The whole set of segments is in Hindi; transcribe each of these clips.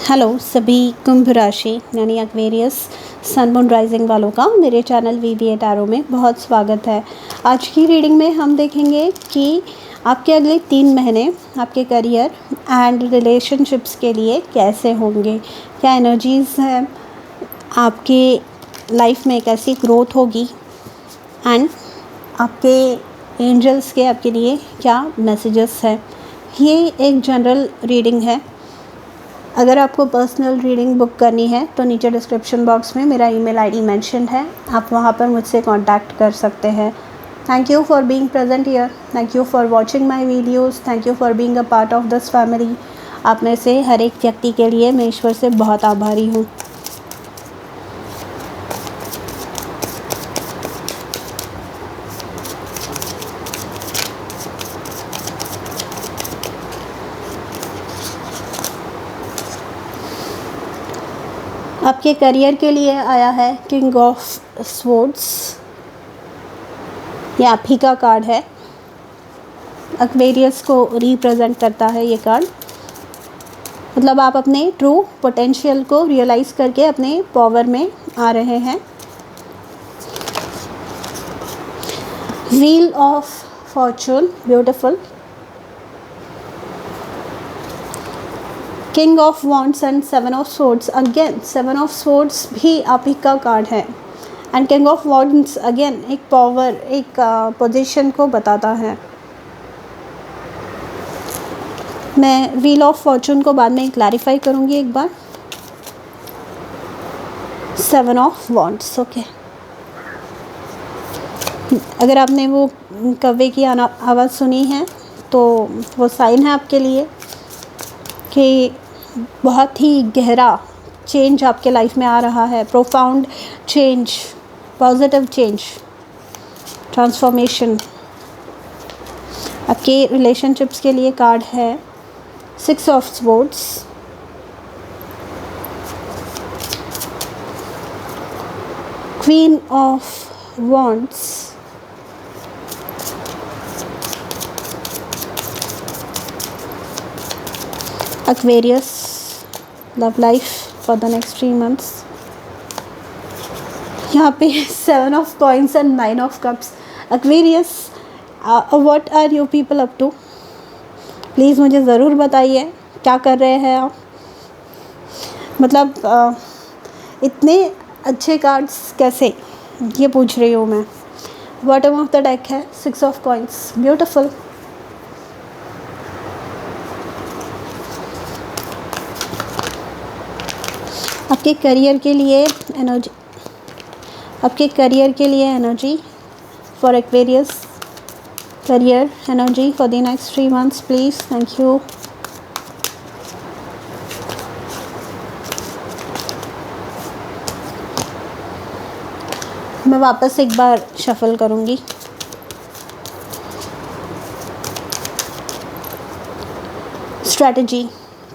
हेलो सभी कुंभ राशि यानी एक्वेरियस सन मून राइजिंग वालों का मेरे चैनल वीवीए टैरो में बहुत स्वागत है। आज की रीडिंग में हम देखेंगे कि आपके अगले 3 महीने आपके करियर एंड रिलेशनशिप्स के लिए कैसे होंगे, क्या एनर्जीज़ हैं, आपके लाइफ में कैसी ग्रोथ होगी एंड आपके एंजल्स के आपके लिए क्या मैसेजेस हैं। ये एक जनरल रीडिंग है। अगर आपको पर्सनल रीडिंग बुक करनी है तो नीचे डिस्क्रिप्शन बॉक्स में मेरा ईमेल आईडी मेंशन है, आप वहाँ पर मुझसे कांटेक्ट कर सकते हैं। Thank you for being present here, thank you for watching my videos, thank you for being a part of this family. आप में से हर एक व्यक्ति के लिए मैं ईश्वर से बहुत आभारी हूँ। आपके करियर के लिए आया है किंग ऑफ स्वॉर्ड्स। ये आप ही का कार्ड है, एक्वेरियस को रिप्रेजेंट करता है ये कार्ड। मतलब आप अपने ट्रू पोटेंशियल को रियलाइज़ करके अपने पावर में आ रहे हैं। Wheel of Fortune, beautiful. King of wands and 7 of swords. Again 7 of swords भी आप ही का कार्ड है and king of wands again एक पावर, एक पोजीशन को बताता है। मैं व्हील ऑफ फॉर्चून को बाद में क्लैरिफाई करूँगी एक बार। 7 ऑफ वॉन्ड्स, ओके। अगर आपने वो कव्वे की आवाज़ सुनी है तो वो साइन है आपके लिए कि बहुत ही गहरा चेंज आपके लाइफ में आ रहा है। Profound change, positive change, transformation. आपके रिलेशनशिप्स के लिए कार्ड है 6 of swords, queen of wands, Aquarius, love life for the next 3 months। यहाँ पे 7 of coins and 9 of cups। Aquarius, what are you people up to? Please मुझे ज़रूर बताइए क्या कर रहे हैं आप। मतलब इतने अच्छे कार्ड्स कैसे, ये पूछ रही हूँ मैं। बॉटम ऑफ द डेक है 6 of coins, ब्यूटीफुल। आपके करियर के लिए एनर्जी, आपके करियर के लिए energy for Aquarius, career energy for the next 3 months please. Thank you. मैं वापस एक बार शफल करूँगी। Strategy,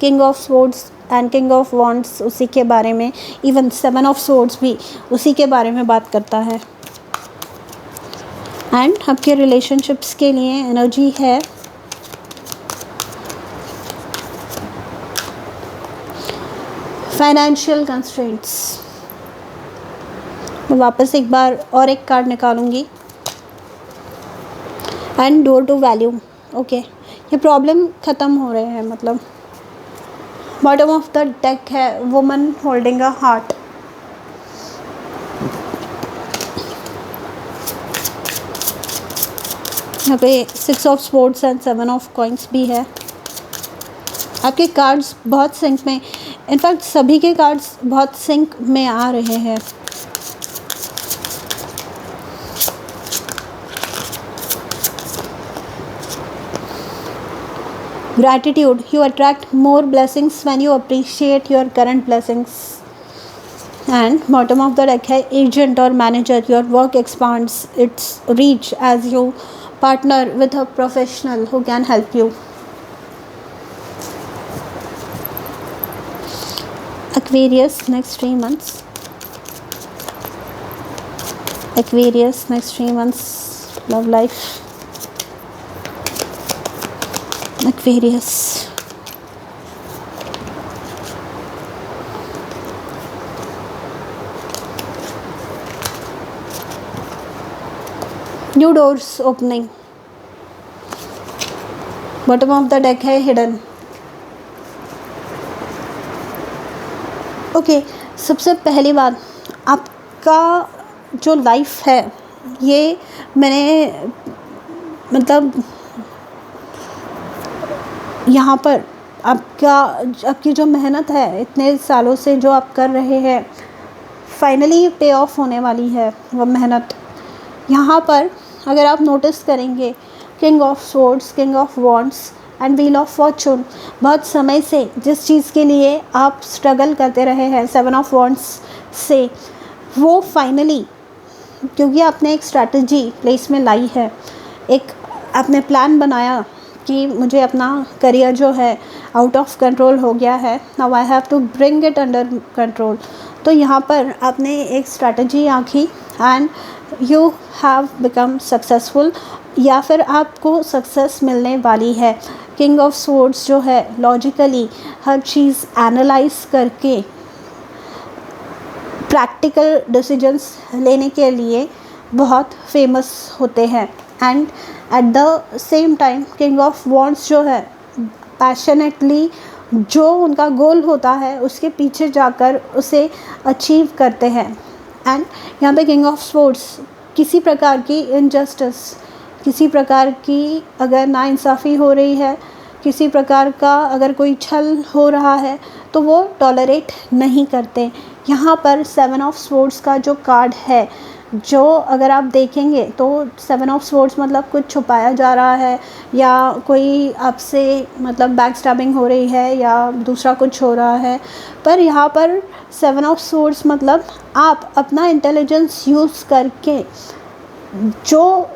king of swords and king of wands उसी के बारे में, इवन 7 ऑफ स्वॉर्ड्स भी उसी के बारे में बात करता है। एंड आपके रिलेशनशिप्स के लिए एनर्जी है फाइनेंशियल कंस्ट्रेंट्स। मैं वापस एक बार और एक कार्ड निकालूंगी and door to value, okay. ये प्रॉब्लम ख़त्म हो रहे हैं, मतलब बॉटम ऑफ द डेक है वुमन होल्डिंग अ हार्ट। यहाँ पे 6 of swords and 7 of coins भी है। आपके कार्ड्स बहुत सिंक में, इनफैक्ट सभी के कार्ड्स बहुत सिंक में आ रहे हैं। Gratitude, you attract more blessings when you appreciate your current blessings। And bottom of the deck है agent or manager, your work expands its reach as you partner with a professional who can help you। Aquarius next 3 months, Aquarius next 3 months, love life, Aquarius। New doors opening, bottom of the deck है हिडन। ओके, सबसे पहली बात, आपका जो लाइफ है ये मैंने मतलब यहाँ पर आपकी जो मेहनत है इतने सालों से जो आप कर रहे हैं, फाइनली पे ऑफ होने वाली है वो मेहनत। यहाँ पर अगर आप नोटिस करेंगे, king of swords, king of wands and wheel of Fortune, बहुत समय से जिस चीज़ के लिए आप स्ट्रगल करते रहे हैं सेवन ऑफ वॉन्ड्स से, वो फाइनली, क्योंकि आपने एक स्ट्रैटेजी प्लेस में लाई है, एक आपने प्लान बनाया कि मुझे अपना करियर जो है आउट ऑफ कंट्रोल हो गया है, now I have to bring it under control. तो यहाँ पर आपने एक स्ट्रैटेजी आंकी and you have become successful, या फिर आपको सक्सेस मिलने वाली है। किंग ऑफ स्वॉर्ड्स जो है लॉजिकली हर चीज़ एनालाइज करके प्रैक्टिकल डिसीजंस लेने के लिए बहुत फेमस होते हैं। And at the same time king of wands जो है पैशनेटली जो उनका गोल होता है उसके पीछे जाकर उसे अचीव करते हैं। एंड यहाँ पे किंग ऑफ स्वॉर्ड्स किसी प्रकार की इनजस्टिस, किसी प्रकार की अगर नाइंसाफ़ी हो रही है, किसी प्रकार का अगर कोई छल हो रहा है तो वो टॉलरेट नहीं करते। यहाँ पर सेवन ऑफ स्वॉर्ड्स का जो कार्ड है, जो अगर आप देखेंगे तो सेवन ऑफ स्वॉर्ड्स मतलब कुछ छुपाया जा रहा है, या कोई आपसे मतलब बैक स्टैबिंग हो रही है, या दूसरा कुछ हो रहा है। पर यहाँ पर सेवन ऑफ स्वॉर्ड्स मतलब आप अपना इंटेलिजेंस यूज़ करके जो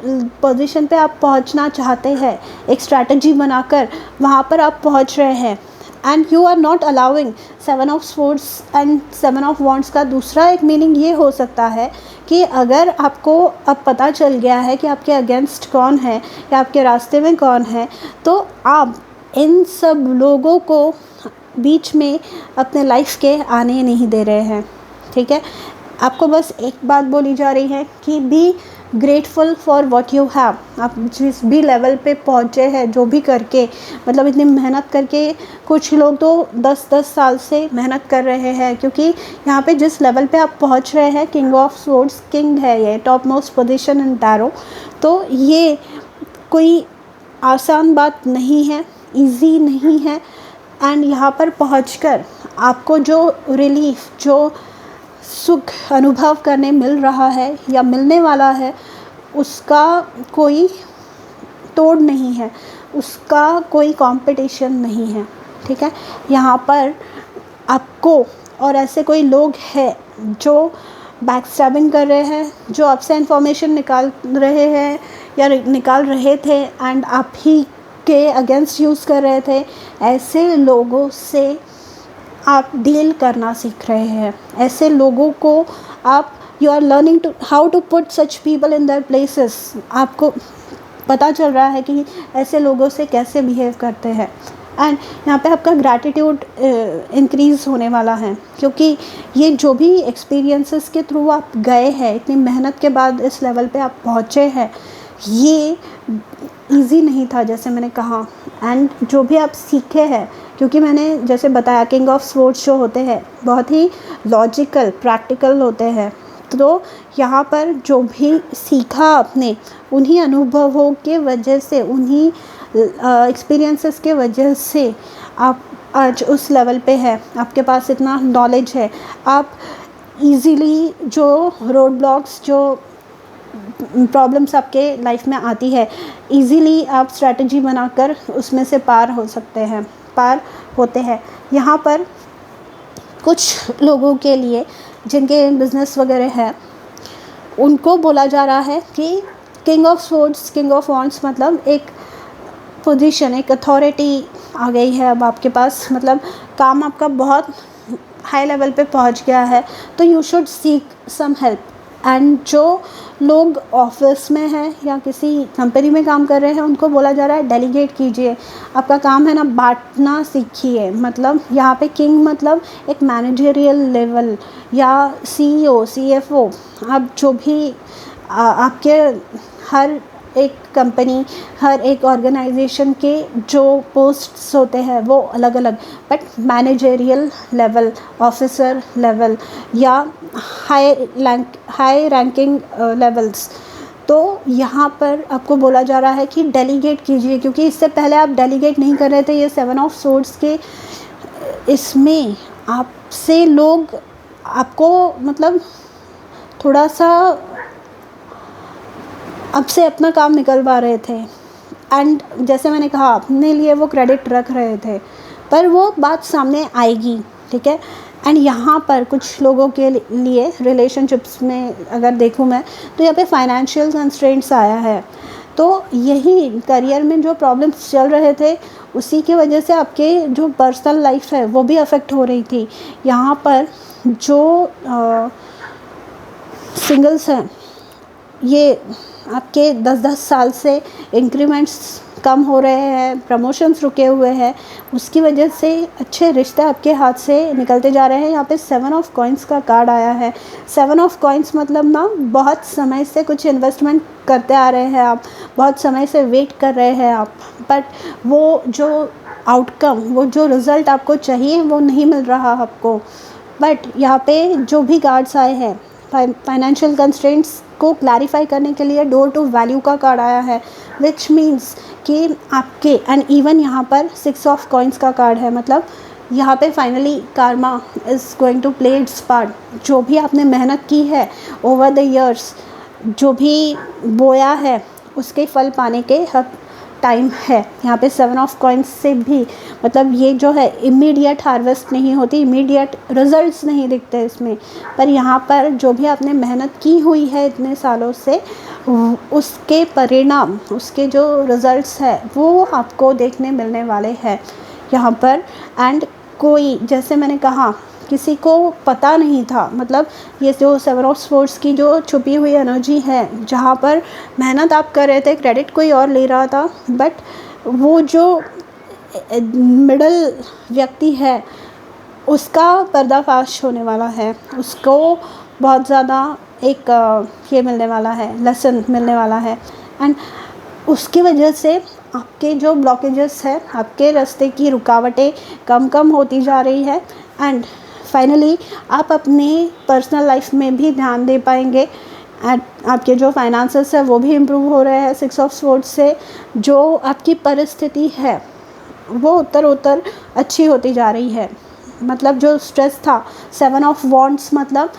पोजीशन पे आप पहुंचना चाहते हैं, एक स्ट्रैटेजी बनाकर वहाँ पर आप पहुंच रहे हैं। And you are not allowing seven of swords and seven of wands का दूसरा एक मीनिंग ये हो सकता है कि अगर आपको अब पता चल गया है कि आपके अगेंस्ट कौन है या आपके रास्ते में कौन है, तो आप इन सब लोगों को बीच में अपने लाइफ के आने नहीं दे रहे हैं। ठीक है, आपको बस एक बात बोली जा रही है कि be grateful for what you have. आप जिस भी लेवल पे पहुँचे हैं, जो भी करके मतलब इतनी मेहनत करके, कुछ लोग तो 10-10 साल से मेहनत कर रहे हैं, क्योंकि यहाँ पे जिस लेवल पे आप पहुँच रहे हैं, किंग ऑफ स्वॉर्ड्स किंग है, ये top most position in tarot. तो ये कोई आसान बात नहीं है, इजी नहीं है। एंड यहाँ पर पहुँचकर आपको जो रिलीफ, जो सुख अनुभव करने मिल रहा है या मिलने वाला है, उसका कोई तोड़ नहीं है, उसका कोई कंपटीशन नहीं है। ठीक है, यहाँ पर आपको और ऐसे कोई लोग हैं जो बैक स्टैबिंग कर रहे हैं, जो आपसे इंफॉर्मेशन निकाल रहे हैं या निकाल रहे थे एंड आप ही के अगेंस्ट यूज़ कर रहे थे, ऐसे लोगों से आप डील करना सीख रहे हैं। ऐसे लोगों को आप you are learning to how to put such people in their places. आपको पता चल रहा है कि ऐसे लोगों से कैसे बिहेव करते हैं। एंड यहाँ पे आपका ग्रैटिट्यूड इंक्रीज़ होने वाला है, क्योंकि ये जो भी एक्सपीरियंसेस के थ्रू आप गए हैं, इतनी मेहनत के बाद इस लेवल पे आप पहुँचे हैं, ये इजी नहीं था जैसे मैंने कहा। एंड जो भी आप सीखे हैं, क्योंकि मैंने जैसे बताया किंग ऑफ स्वॉर्ड्स जो होते हैं बहुत ही लॉजिकल प्रैक्टिकल होते हैं, तो यहाँ पर जो भी सीखा आपने उन्हीं अनुभवों के वजह से, उन्हीं एक्सपीरियंसेस के वजह से आप आज उस लेवल पे है, आपके पास इतना नॉलेज है। आप इजीली जो रोड ब्लॉक्स, जो प्रॉब्लम्स आपके लाइफ में आती है, इजीली आप स्ट्रैटेजी बनाकर उसमें से पार हो सकते हैं, पार होते हैं। यहाँ पर कुछ लोगों के लिए जिनके बिज़नेस वगैरह है, उनको बोला जा रहा है कि king of swords king of wands मतलब एक पोजीशन, एक अथॉरिटी आ गई है अब आपके पास, मतलब काम आपका बहुत हाई लेवल पे पहुंच गया है, तो you should seek some help. And जो लोग ऑफिस में हैं या किसी कंपनी में काम कर रहे हैं, उनको बोला जा रहा है डेलीगेट कीजिए, आपका काम है ना, बांटना सीखिए। मतलब यहाँ पे किंग मतलब एक मैनेजरियल लेवल या CEO CFO, आप जो भी आपके हर एक कंपनी, हर एक ऑर्गेनाइजेशन के जो पोस्ट्स होते हैं वो अलग अलग, but managerial level, officer level या हाई रैंकिंग लेवल्स, तो यहाँ पर आपको बोला जा रहा है कि डेलीगेट कीजिए, क्योंकि इससे पहले आप डेलीगेट नहीं कर रहे थे। ये 7 ऑफ सोर्ड्स के इसमें आपसे लोग आपको मतलब थोड़ा सा आपसे अपना काम निकलवा रहे थे, एंड जैसे मैंने कहा अपने लिए वो क्रेडिट रख रहे थे, पर वो बात सामने आएगी, ठीक है। एंड यहाँ पर कुछ लोगों के लिए रिलेशनशिप्स में अगर देखूँ मैं, तो यहाँ पे फाइनेंशियल कंस्ट्रेंट्स आया है। तो यही करियर में जो प्रॉब्लम्स चल रहे थे उसी की वजह से आपके जो पर्सनल लाइफ है वो भी अफेक्ट हो रही थी। यहाँ पर जो सिंगल्स हैं, ये आपके 10-10 साल से इंक्रीमेंट्स कम हो रहे हैं, प्रमोशंस रुके हुए हैं, उसकी वजह से अच्छे रिश्ते आपके हाथ से निकलते जा रहे हैं। यहाँ पे 7 ऑफ कॉइन्स का कार्ड आया है। 7 ऑफ कॉइन्स मतलब ना बहुत समय से कुछ इन्वेस्टमेंट करते आ रहे हैं आप, बहुत समय से वेट कर रहे हैं आप, बट वो जो आउटकम, वो जो रिज़ल्ट आपको चाहिए वो नहीं मिल रहा आपको। बट यहाँ पे जो भी कार्ड्स आए हैं फाइनेंशियल कंस्ट्रेंट्स को क्लैरिफाई करने के लिए डोर टू वैल्यू का कार्ड आया है, विच मीन्स कि आपके एंड इवन यहाँ पर 6 ऑफ कॉइन्स का कार्ड है। मतलब यहाँ पे finally karma is going to play its part. जो भी आपने मेहनत की है ओवर द इयर्स, जो भी बोया है उसके फल पाने के हक टाइम है। यहाँ पे 7 ऑफ कॉइन्स से भी मतलब ये जो है इमीडिएट हार्वेस्ट नहीं होती, इमीडिएट रिजल्ट्स नहीं दिखते इसमें, पर यहाँ पर जो भी आपने मेहनत की हुई है इतने सालों से, उसके परिणाम, उसके जो रिजल्ट्स है वो आपको देखने मिलने वाले हैं यहाँ पर। एंड कोई, जैसे मैंने कहा, किसी को पता नहीं था, मतलब ये जो 7 ऑफ सोर्ड्स की जो छुपी हुई एनर्जी है, जहाँ पर मेहनत आप कर रहे थे, क्रेडिट कोई और ले रहा था, बट वो जो मिडल व्यक्ति है उसका पर्दाफाश होने वाला है, उसको बहुत ज़्यादा एक ये मिलने वाला है, लेसन मिलने वाला है। एंड उसकी वजह से आपके जो ब्लॉकेजेस है, आपके रास्ते की रुकावटें कम होती जा रही है, एंड फाइनली आप अपने पर्सनल लाइफ में भी ध्यान दे पाएंगे। एंड आपके जो फाइनेंसेस है वो भी इम्प्रूव हो रहे हैं 6 ऑफ सोर्ड्स से। जो आपकी परिस्थिति है वो उत्तर अच्छी होती जा रही है। मतलब जो स्ट्रेस था, 7 ऑफ वॉन्ड्स मतलब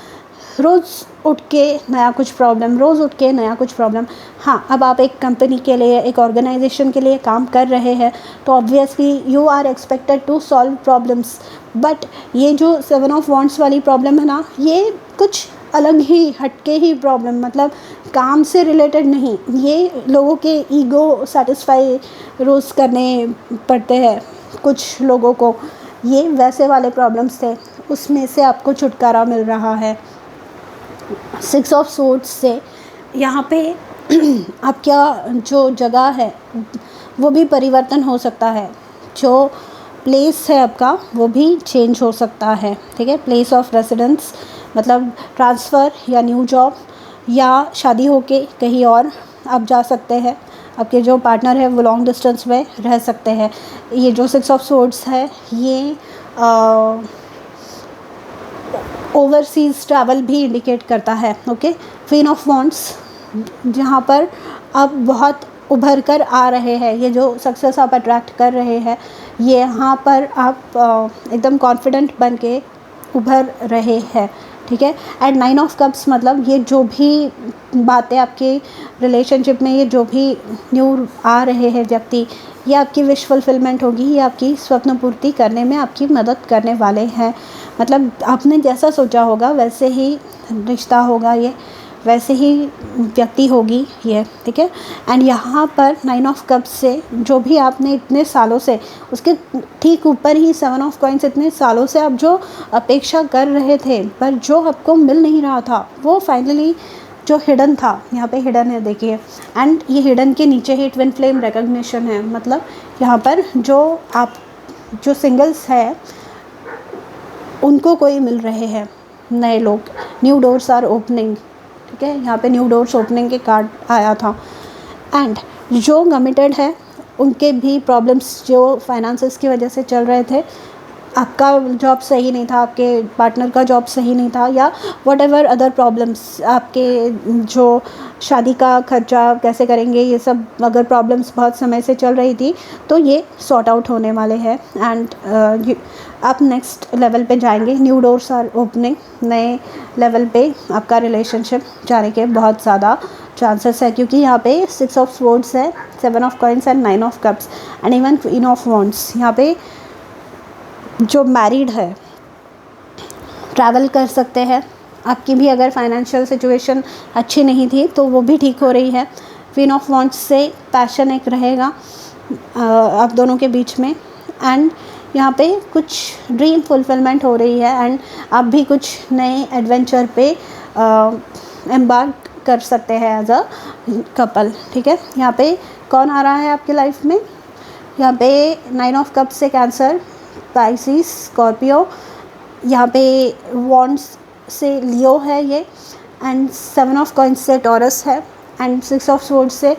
रोज़ उठ के नया कुछ प्रॉब्लम, रोज़ उठ के नया कुछ प्रॉब्लम। हाँ, अब आप एक कंपनी के लिए, एक ऑर्गेनाइजेशन के लिए काम कर रहे हैं, तो obviously you are expected to solve problems, but ये जो 7 ऑफ वॉन्ड्स वाली प्रॉब्लम है ना, ये कुछ अलग ही हटके ही प्रॉब्लम, मतलब काम से रिलेटेड नहीं, ये लोगों के ईगो सेटिस्फाई रोज़ करने पड़ते हैं कुछ लोगों को, ये वैसे वाले प्रॉब्लम्स थे, उसमें से आपको छुटकारा मिल रहा है 6 ऑफ सोर्ड्स से। यहाँ पे आपका जो जगह है वो भी परिवर्तन हो सकता है, जो प्लेस है आपका वो भी चेंज हो सकता है, ठीक है। प्लेस ऑफ रेसिडेंस मतलब ट्रांसफ़र या न्यू जॉब, या शादी होके कहीं और आप जा सकते हैं, आपके जो पार्टनर है वो लॉन्ग डिस्टेंस में रह सकते हैं। ये जो 6 ऑफ सोर्ड्स है ये ओवरसीज़ ट्रैवल भी इंडिकेट करता है, ओके। क्वीन ऑफ वॉन्ड्स, जहाँ पर आप बहुत उभर कर आ रहे हैं, ये जो सक्सेस आप अट्रैक्ट कर रहे हैं, ये यहाँ पर आप एकदम कॉन्फिडेंट बन के उभर रहे हैं, ठीक है। एंड 9 ऑफ कप्स मतलब ये जो भी बातें आपके रिलेशनशिप में, ये जो भी न्यू आ रहे हैं व्यक्ति, ये आपकी विश फुलफिलमेंट होगी, ये आपकी स्वप्न पूर्ति करने में आपकी मदद करने वाले हैं। मतलब आपने जैसा सोचा होगा वैसे ही रिश्ता होगा, ये वैसे ही व्यक्ति होगी ये, ठीक है। एंड यहाँ पर 9 ऑफ कप्स से जो भी आपने इतने सालों से, उसके ठीक ऊपर ही 7 ऑफ कॉइन्स, इतने सालों से आप जो अपेक्षा कर रहे थे पर जो आपको मिल नहीं रहा था, वो फाइनली जो हिडन था, यहाँ पे हिडन है देखिए। एंड ये हिडन के नीचे ही ट्विन फ्लेम रिकग्निशन है, मतलब यहाँ पर जो सिंगल्स है उनको कोई मिल रहे हैं नए लोग, न्यू डोर्स आर ओपनिंग, ठीक है। यहाँ पे न्यू डोर्स ओपनिंग के कार्ड आया था। एंड जो कमिटेड है उनके भी प्रॉब्लम्स जो फाइनेंसेस की वजह से चल रहे थे, आपका जॉब सही नहीं था, आपके पार्टनर का जॉब सही नहीं था, या वट एवर अदर प्रॉब्लम्स, आपके जो शादी का खर्चा कैसे करेंगे, ये सब अगर प्रॉब्लम्स बहुत समय से चल रही थी तो ये सॉर्ट आउट होने वाले हैं। एंड आप नेक्स्ट लेवल पे जाएंगे, न्यू डोर्स आर ओपनिंग, नए लेवल पे आपका रिलेशनशिप जाने के बहुत ज़्यादा चांसेस है, क्योंकि यहाँ पे 6 ऑफ स्वॉर्ड्स है, 7 of coins and 9 of cups and even queen of wands. यहाँ पे जो मैरिड है ट्रैवल कर सकते हैं, आपकी भी अगर फाइनेंशियल सिचुएशन अच्छी नहीं थी तो वो भी ठीक हो रही है। क्वीन ऑफ वॉन्ड्स से पैशन एक रहेगा आप दोनों के बीच में, एंड यहाँ पे कुछ ड्रीम फुलफिलमेंट हो रही है, एंड आप भी कुछ नए एडवेंचर पे एम्बार्क कर सकते हैं एज अ कपल। ठीक है, यहाँ पे कौन आ रहा है आपकी लाइफ में? यहाँ पे 9 ऑफ कप्स से कैंसर, पाइसिस, स्कॉर्पियो, यहाँ पे वॉन्ड्स से लियो है ये, एंड 7 ऑफ कॉइन्स से टॉरस है, एंड 6 ऑफ स्वॉर्ड्स से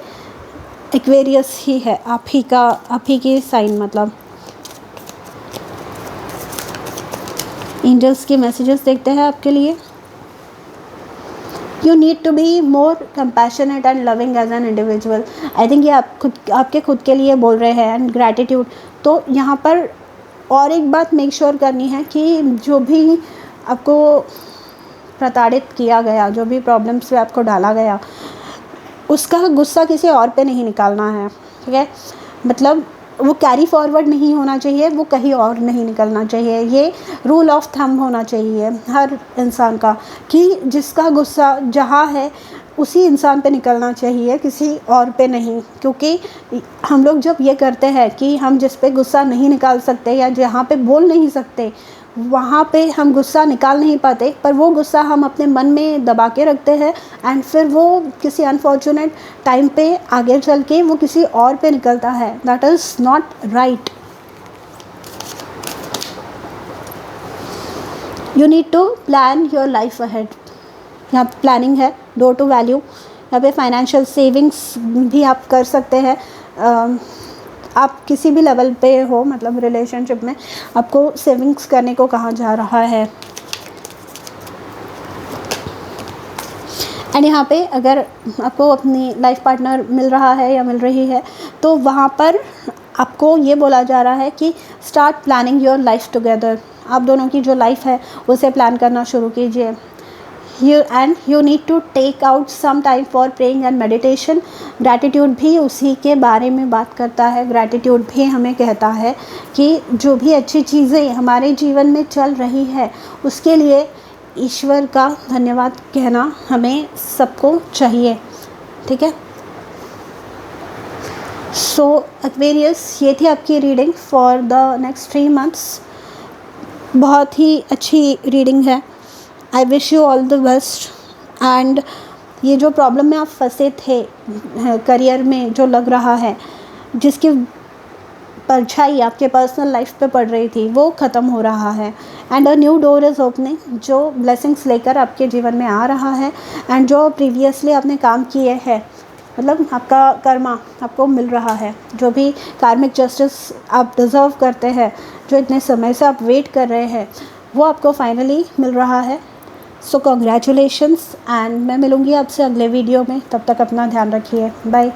एक्वेरियस ही है, आप ही की साइन। मतलब एंजल्स के मैसेजेस देखते हैं आपके लिए। You need to be more compassionate and loving as an individual. I think ये आपके खुद के लिए बोल रहे हैं, एंड ग्रैटिट्यूड। तो यहाँ पर और एक बात मेक श्योर करनी है कि जो भी आपको प्रताड़ित किया गया, जो भी प्रॉब्लम्स पे आपको डाला गया, उसका गुस्सा किसी और पे नहीं निकालना है। ठीक है, मतलब वो कैरी फॉरवर्ड नहीं होना चाहिए, वो कहीं और नहीं निकलना चाहिए। ये रूल ऑफ थंब होना चाहिए हर इंसान का कि जिसका गुस्सा जहाँ है उसी इंसान पे निकलना चाहिए, किसी और पे नहीं। क्योंकि हम लोग जब ये करते हैं कि हम जिस पे गुस्सा नहीं निकाल सकते या जहाँ पे बोल नहीं सकते वहाँ पे हम गुस्सा निकाल नहीं पाते, पर वो गुस्सा हम अपने मन में दबा के रखते हैं, एंड फिर वो किसी अनफॉर्चुनेट टाइम पे आगे चल के वो किसी और पे निकलता है। That is not right. You need to plan your life ahead. यहाँ प्लानिंग है, डोर टू वैल्यू। यहाँ पे फाइनेंशियल सेविंग्स भी आप कर सकते हैं। आप किसी भी लेवल पे हो, मतलब रिलेशनशिप में आपको सेविंग्स करने को कहा जा रहा है। एंड यहाँ पे अगर आपको अपनी लाइफ पार्टनर मिल रहा है या मिल रही है तो वहाँ पर आपको ये बोला जा रहा है कि start planning your life together. आप दोनों की जो लाइफ है उसे प्लान करना शुरू कीजिए। You need to take out some time for praying and meditation। Gratitude भी उसी के बारे में बात करता है। ग्रैटिट्यूड भी हमें कहता है कि जो भी अच्छी चीज़ें हमारे जीवन में चल रही है उसके लिए ईश्वर का धन्यवाद कहना हमें सबको चाहिए। ठीक है, सो एक्वेरियस, ये थी आपकी reading for the next 3 months. बहुत ही अच्छी रीडिंग है। I wish you all the best. And ये जो प्रॉब्लम में आप फंसे थे करियर में, जो लग रहा है जिसकी परछाई आपके पर्सनल लाइफ पे पड़ रही थी, वो ख़त्म हो रहा है। And a new door is opening, जो ब्लेसिंग्स लेकर आपके जीवन में आ रहा है। एंड जो प्रीवियसली आपने काम किए हैं, मतलब आपका कर्मा आपको मिल रहा है। जो भी कार्मिक जस्टिस आप डिज़र्व करते हैं, जो इतने समय से आप वेट कर रहे हैं, वो आपको फाइनली मिल रहा है। सो कॉन्ग्रेचुलेशंस, एंड मैं मिलूँगी आपसे अगले वीडियो में। तब तक अपना ध्यान रखिए। बाय।